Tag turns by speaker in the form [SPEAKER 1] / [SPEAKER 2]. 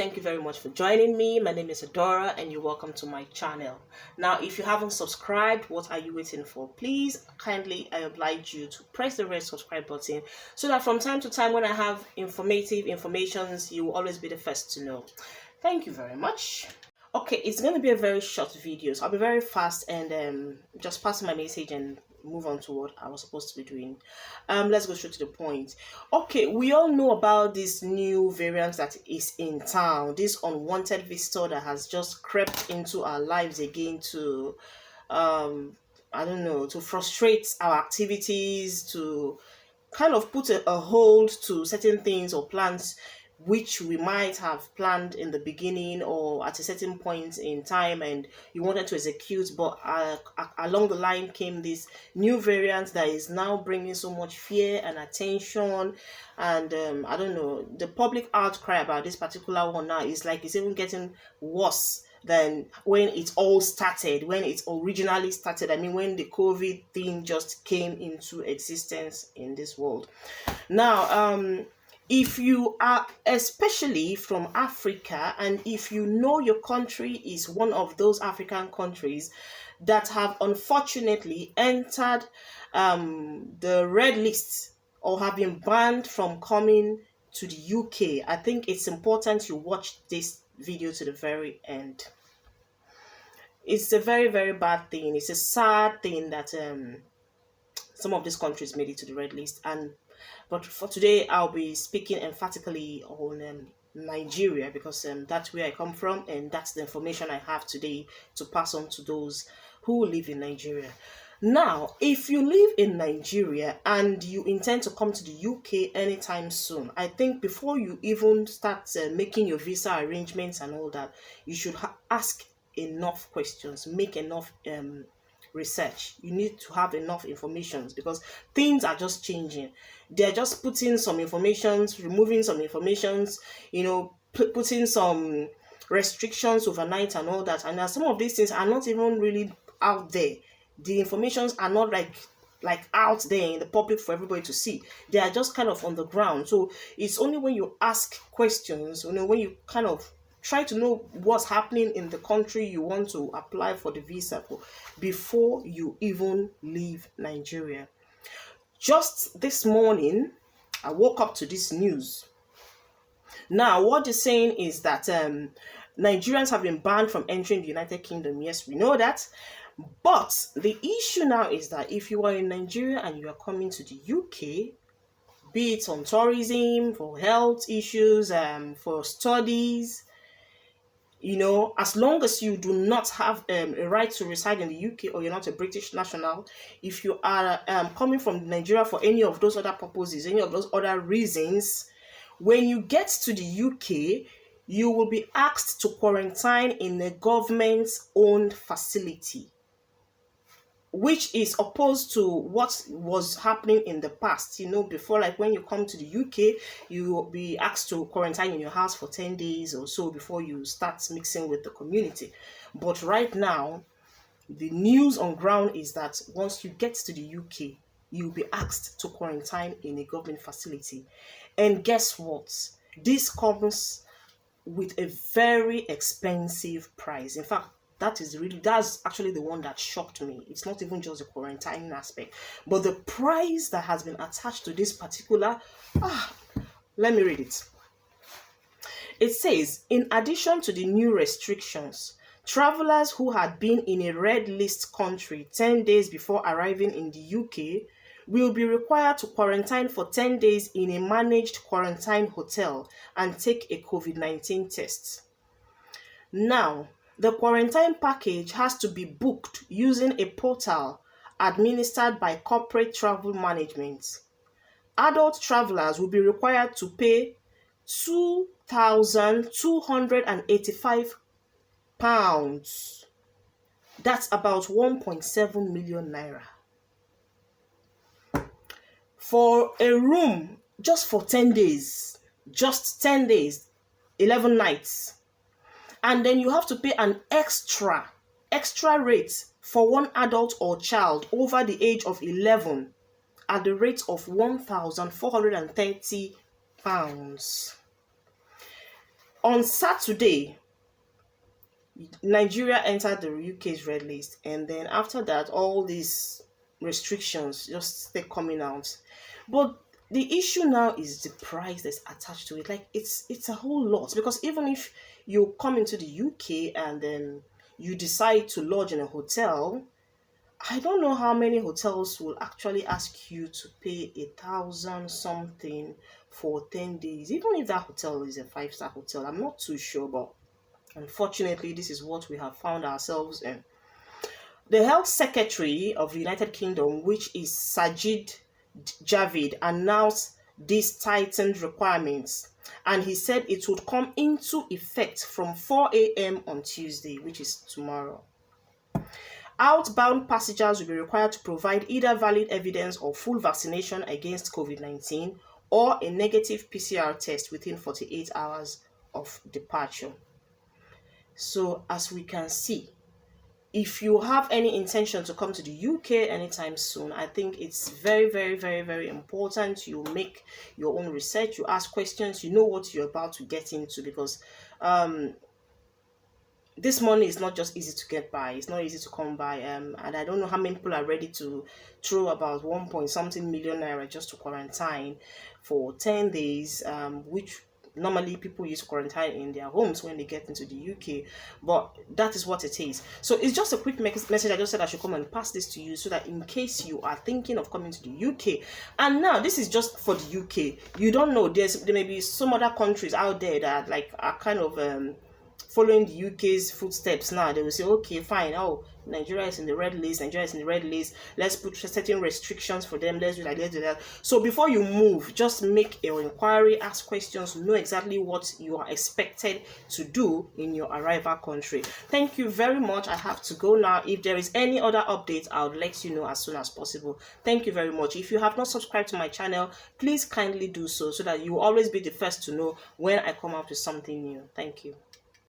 [SPEAKER 1] Thank you very much for joining me. My name is Adora and you're welcome to my channel. Now, if you haven't subscribed, what are you waiting for? Please, kindly, I oblige you to press the red subscribe button so that from time to time when I have informations, you will always be the first to know. Thank you very much. Okay, it's going to be a very short video, so I'll be very fast and just pass my message and move on to what I was supposed to be doing. Let's go straight to the point. Okay, we all know about this new variant that is in town, this unwanted visitor that has just crept into our lives again to I don't know, to frustrate our activities, to kind of put a hold to certain things or plans which we might have planned in the beginning or at a certain point in time and you wanted to execute, but along the line came this new variant that is now bringing so much fear and attention. And I don't know, the public outcry about this particular one now is like it's even getting worse than when it all started, when it originally started. I mean, when the COVID thing just came into existence in this world. Now, if you are especially from Africa, and if you know your country is one of those African countries that have unfortunately entered the red list or have been banned from coming to the UK, I think it's important you watch this video to the very end. It's a very, very bad thing. It's a sad thing that some of these countries made it to the red list. But for today, I'll be speaking emphatically on Nigeria because that's where I come from and that's the information I have today to pass on to those who live in Nigeria. Now, if you live in Nigeria and you intend to come to the UK anytime soon, I think before you even start making your visa arrangements and all that, you should ask enough questions, make enough research. You need to have enough information because things are just changing. They're just putting some informations, removing some informations, you know, putting some restrictions overnight and all that. And some of these things are not even really out there. The informations are not like out there in the public for everybody to see. They are just kind of on the ground. So it's only when you ask questions, you know, when you kind of try to know what's happening in the country you want to apply for the visa for before you even leave Nigeria. Just this morning, I woke up to this news. Now, what they're saying is that Nigerians have been banned from entering the United Kingdom. Yes, we know that. But the issue now is that if you are in Nigeria and you are coming to the UK, be it on tourism, for health issues, for studies, you know, as long as you do not have a right to reside in the UK or you're not a British national, if you are coming from Nigeria for any of those other purposes, any of those other reasons, when you get to the UK, you will be asked to quarantine in a government-owned facility, which is opposed to what was happening in the past. You know, before, like when you come to the UK, you will be asked to quarantine in your house for 10 days or so before you start mixing with the community. But right now, the news on ground is that once you get to the UK, you'll be asked to quarantine in a government facility. And guess what? This comes with a very expensive price. In fact, that's actually the one that shocked me. It's not even just the quarantining aspect, but the price that has been attached to this particular, let me read it. It says, in addition to the new restrictions, travelers who had been in a red list country 10 days before arriving in the UK will be required to quarantine for 10 days in a managed quarantine hotel and take a COVID-19 test. Now, the quarantine package has to be booked using a portal administered by Corporate Travel Management. Adult travelers will be required to pay £2,285. That's about 1.7 million naira. For a room just for 10 days, just 10 days, 11 nights. And then you have to pay an extra rate for one adult or child over the age of 11 at the rate of £1,430. On Saturday, Nigeria entered the UK's red list, and then after that, all these restrictions just start coming out. But the issue now is the price that's attached to it. Like it's a whole lot, because even if you come into the UK and then you decide to lodge in a hotel, I don't know how many hotels will actually ask you to pay 1,000 something for 10 days. Even if that hotel is a 5-star hotel, I'm not too sure, but unfortunately, this is what we have found ourselves in. The Health Secretary of the United Kingdom, which is Sajid Javid, announced these tightened requirements, and he said it would come into effect from 4 a.m. on Tuesday, which is tomorrow. Outbound passengers will be required to provide either valid evidence of full vaccination against COVID-19 or a negative PCR test within 48 hours of departure. So, as we can see, if you have any intention to come to the UK anytime soon, I think it's very, very, very, very important you make your own research, you ask questions, you know what you're about to get into, because this money is not just easy to get by. It's not easy to come by. And I don't know how many people are ready to throw about 1 point something million naira just to quarantine for 10 days, which normally people use quarantine in their homes when they get into the UK. But that is what it is. So it's just a quick message. I just said I should come and pass this to you, so that in case you are thinking of coming to the UK, and now this is just for the UK. You don't know, there may be some other countries out there that are kind of following the UK's footsteps. Now they will say, okay, fine, oh, Nigeria is in the red list, let's put certain restrictions for them, let's do that. So before you move, just make your inquiry, ask questions, know exactly what you are expected to do in your arrival country. Thank you very much. I have to go now. If there is any other update, I'll let you know as soon as possible. Thank you very much. If you have not subscribed to my channel, please kindly do so that you will always be the first to know when I come out with something new. Thank you.